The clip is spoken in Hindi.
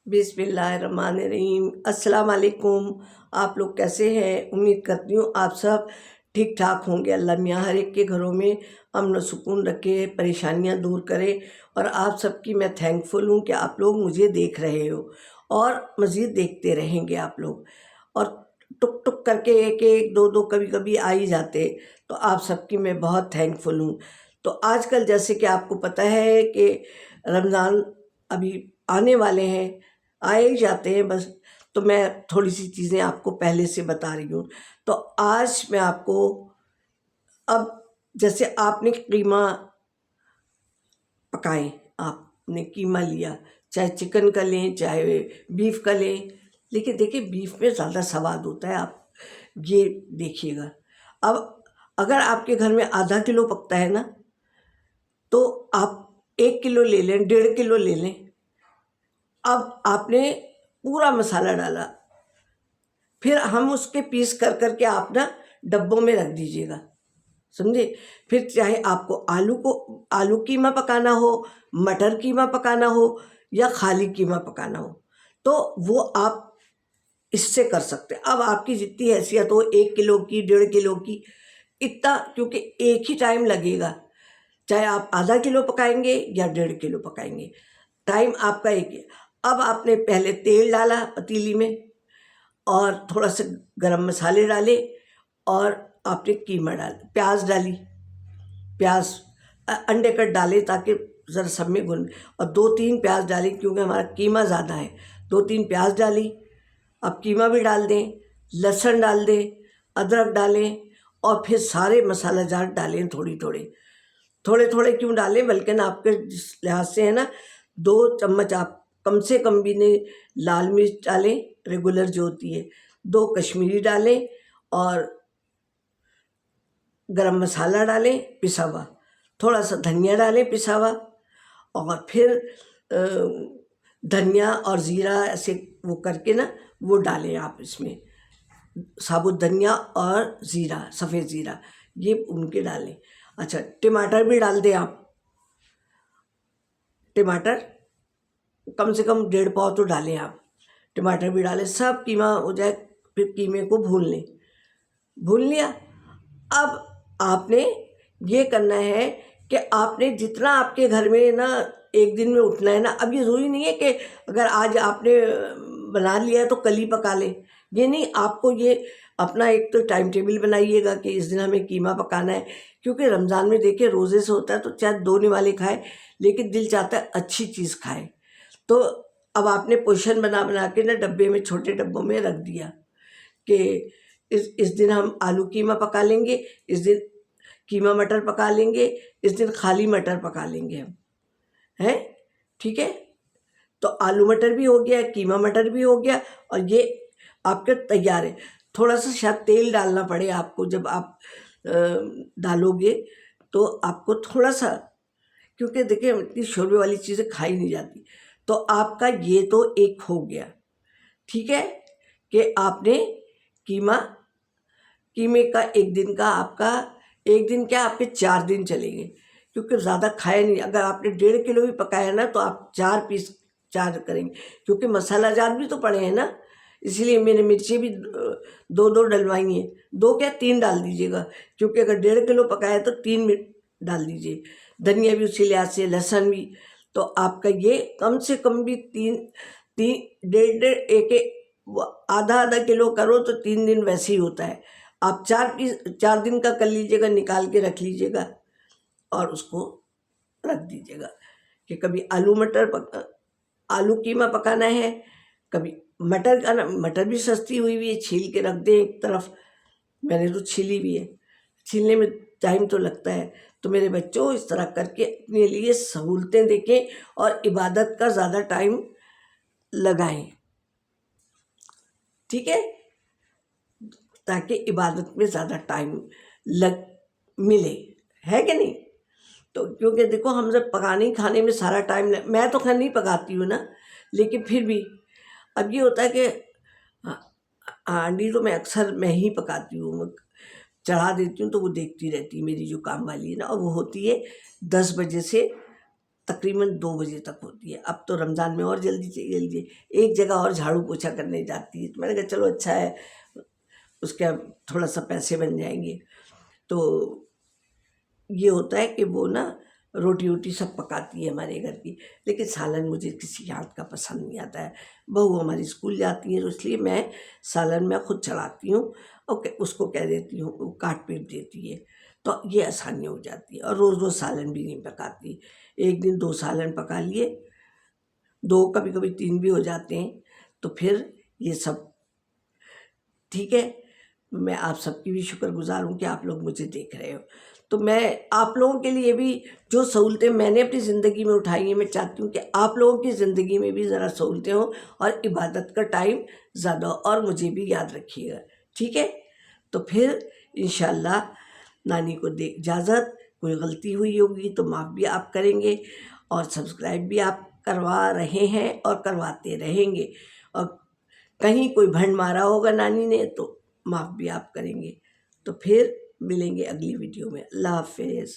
बिस्मिल्लाहिर्रहमानिर्रहीम। अस्सलाम वालेकुम। आप लोग कैसे हैं? उम्मीद करती हूँ आप सब ठीक ठाक होंगे। अल्लाह मियाँ हर एक के घरों में अमन सुकून रखे, परेशानियाँ दूर करे। और आप सबकी मैं थैंकफुल हूँ कि आप लोग मुझे देख रहे हो और मज़ीद देखते रहेंगे आप लोग। और टुक टुक करके एक एक दो दो कभी कभी आ ही जाते, तो आप सबकी मैं बहुत थैंकफुल हूँ। तो आजकल जैसे कि आपको पता है कि रमज़ान अभी आने वाले हैं, आए ही जाते हैं बस। तो मैं थोड़ी सी चीज़ें आपको पहले से बता रही हूँ। तो आज मैं आपको, अब जैसे आपने कीमा पकाएं, आपने कीमा लिया, चाहे चिकन का लें चाहे बीफ का लें, लेकिन देखिए बीफ में ज़्यादा स्वाद होता है, आप ये देखिएगा। अब अगर आपके घर में आधा किलो पकता है ना, तो आप 1 किलो ले लें, 1.5 किलो ले लें। अब आपने पूरा मसाला डाला, फिर हम उसके पीस कर कर के आप ना डब्बों में रख दीजिएगा, समझे। फिर चाहे आपको आलू कीमा पकाना हो, मटर कीमा पकाना हो या खाली कीमा पकाना हो, तो वो आप इससे कर सकते हैं। अब आपकी जितनी हैसियत हो, 1 किलो की, 1.5 किलो की, इतना, क्योंकि एक ही टाइम लगेगा। चाहे आप आधा किलो पकाएंगे या 1.5 किलो पकाएंगे, टाइम आपका एक ही। अब आपने पहले तेल डाला पतीली में और थोड़ा सा गरम मसाले डाले और आपने कीमा डाला, प्याज डाली, प्याज अंडे कट डाले ताकि ज़रा सब में घुल, और 2-3 प्याज डाली क्योंकि हमारा कीमा ज़्यादा है। 2-3 प्याज डाली। अब कीमा भी डाल दें, लहसुन डाल दें, अदरक डालें, और फिर सारे मसाला जार डालें। थोड़े थोड़े क्यों डालें, बल्कि ना आपके जिस लिहाज से है ना, 2 चम्मच आप कम से कम भी नहीं, लाल मिर्च डालें रेगुलर जो होती है, 2 कश्मीरी डालें, और गरम मसाला डालें पिसा हुआ, थोड़ा सा धनिया डालें पिसा हुआ, और फिर धनिया और ज़ीरा ऐसे वो करके ना वो डालें आप इसमें, साबुत धनिया और ज़ीरा, सफ़ेद ज़ीरा, ये उनके डालें। अच्छा, टमाटर भी डाल दें आप, टमाटर कम से कम 1.5 पाव तो डालें आप, टमाटर भी डालें। सब कीमा हो जाए, फिर कीमे को भून लिया। अब आपने ये करना है कि आपने जितना आपके घर में ना एक दिन में उठना है ना, अब ये ज़रूरी नहीं है कि अगर आज आपने बना लिया है तो कल ही पका लें, ये नहीं। आपको ये अपना एक तो टाइम टेबल बनाइएगा कि इस दिन हमें कीमा पकाना है, क्योंकि रमज़ान में देखिए रोज़े से होता है तो चाहे 2 निवाले खाए, लेकिन दिल चाहता है अच्छी चीज़ खाए। तो अब आपने पोर्शन बना बना के ना डब्बे में, छोटे डब्बों में रख दिया कि इस दिन हम आलू कीमा पका लेंगे, इस दिन कीमा मटर पका लेंगे, इस दिन खाली मटर पका लेंगे हम, हैं, ठीक है। तो आलू मटर भी हो गया, कीमा मटर भी हो गया, और ये आपके तैयार है। थोड़ा सा शायद तेल डालना पड़े आपको जब आप डालोगे, तो आपको थोड़ा सा, क्योंकि देखिए इतनी शोरबे वाली चीज़ें खाई नहीं जाती। तो आपका ये तो एक हो गया, ठीक है, कि आपने कीमे का एक दिन का आपका, एक दिन क्या आपके 4 दिन चलेंगे, क्योंकि ज़्यादा खाया नहीं। अगर आपने 1.5 किलो भी पकाया ना, तो आप 4 पीस 4 करेंगे, क्योंकि मसाला जार भी तो पड़े हैं ना, इसलिए मैंने मिर्ची भी 2-2 डलवाई हैं। 2 क्या 3 डाल दीजिएगा, क्योंकि अगर 1.5 किलो पकाया तो 3 डाल दीजिए। धनिया भी उसी लिहाज से, लहसुन भी। तो आपका ये कम से कम भी 3 3 1.5 एक आधा आधा किलो करो तो 3 दिन वैसे ही होता है। आप 4 दिन का कर लीजिएगा, निकाल के रख लीजिएगा और उसको रख दीजिएगा कि कभी आलू कीमा पकाना है, कभी मटर का ना, मटर भी सस्ती हुई है, छील के रख दें एक तरफ। मैंने तो छीली भी है, छीलने में टाइम तो लगता है। तो मेरे बच्चों, इस तरह करके अपने लिए सहूलतें देखें और इबादत का ज़्यादा टाइम लगाएं, ठीक है, ताकि इबादत में ज़्यादा टाइम मिले, है कि नहीं। तो क्योंकि देखो हम जब पकाने खाने में सारा टाइम मैं तो खैर नहीं पकाती हूँ ना, लेकिन फिर भी अब ये होता है कि हांडी तो मैं अक्सर मैं ही पकाती हूँ, मैं चढ़ा देती हूँ, तो वो देखती रहती है मेरी जो काम वाली है ना, और वो होती है 10 बजे से तकरीबन 2 बजे तक होती है। अब तो रमज़ान में और जल्दी से जल्दी एक जगह और झाड़ू पोछा करने जाती है, तो मैंने कहा चलो अच्छा है, उसके थोड़ा सा पैसे बन जाएंगे। तो ये होता है कि वो ना रोटी वोटी सब पकाती है हमारे घर की, लेकिन सालन मुझे किसी हाथ का पसंद नहीं आता है। बहू हमारी स्कूल जाती है तो इसलिए मैं सालन मैं खुद चढ़ाती हूँ और उसको कह देती हूँ, वो काट पीट देती है, तो ये आसानी हो जाती है। और रोज़ रोज़ सालन भी नहीं पकाती, एक दिन 2 सालन पका लिए, 2 कभी कभी 3 भी हो जाते हैं, तो फिर ये सब ठीक है। मैं आप सबकी भी शुक्रगुजार हूँ कि आप लोग मुझे देख रहे हो। तो मैं आप लोगों के लिए भी जो सहूलतें मैंने अपनी ज़िंदगी में उठाई हैं, मैं चाहती हूँ कि आप लोगों की ज़िंदगी में भी ज़रा सहूलतें हों और इबादत का टाइम ज़्यादा हो, और मुझे भी याद रखिएगा, ठीक है। तो फिर इंशाल्लाह नानी को दे इजाज़त। कोई गलती हुई होगी तो माफ़ भी आप करेंगे, और सब्सक्राइब भी आप करवा रहे हैं और करवाते रहेंगे, और कहीं कोई भंड मारा होगा नानी ने तो माफ़ भी आप करेंगे। तो फिर मिलेंगे अगली वीडियो में। अल्लाह हाफ़िज़।